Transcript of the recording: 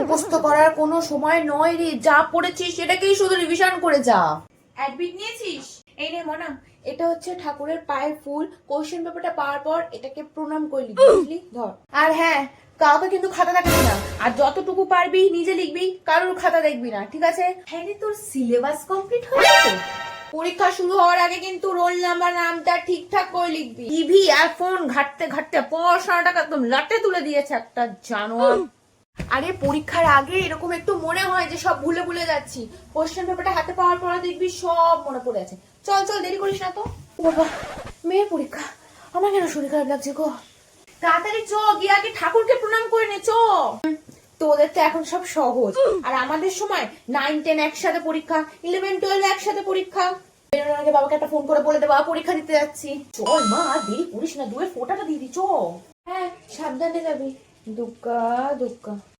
মুখস্থ করার কোনো সময় নয় রে, যা পড়েছিস সেটাকেই শুধু রিভিশন করে যা। অ্যাডমিট নিয়েছিস? এই নে মনা, এটা হচ্ছে ঠাকুরের পায়ের ফুল। কোশ্চেন পেপারটা পাওয়ার পর এটাকে প্রণাম করে লিখবি, বুঝলি? ধর। আর হ্যাঁ, কাউকে কিন্তু খাতা দেখাবি না, আর যতটুকু পারবি নিজে লিখবি, কারোর খাতা দেখবি না, ঠিক আছে? হ্যাঁ রে, তোর সিলেবাস কমপ্লিট হয়ে গেছে? পরীক্ষা শুরু হওয়ার আগে কিন্তু রোল নাম্বার নামটা ঠিকঠাক করে লিখবি। টিভি আর ফোন ঘাটতে ঘাটতে পড়াশোনাটাকে একদম লাটে তুলে দিয়েছে একটা জানোয়ার। আরে পরীক্ষার আগে এরকম একটু মনে হয় যে সব ভুলে ভুলে যাচ্ছি, কোশ্চেন পেপারটা হাতে পাওয়ার পর দেখবি সব মনে পড়ে আছে। চল চল, দেরি করিস না তো। বাবা, মেয়ের পরীক্ষা, আমার কেন শরীর খারাপ লাগছে গো। তাড়াতাড়ি চ, গিয়ে আগে ঠাকুরকে প্রণাম করে নে, চ। তোদের তো এখন সব সহজ, আর আমাদের সময় 9-10 একসাথে পরীক্ষা, 11-12 একসাথে পরীক্ষা। বেরোনোর আগে বাবাকে একটা ফোন করে বলে দে, বাবা পরীক্ষা দিতে যাচ্ছি। চল মা, আর দেরি করিস না, দুয়ের ফোঁটাটা দিয়ে দি, চ। হ্যাঁ, সাবধানে যাবি। দুগ্গা দুগ্গা।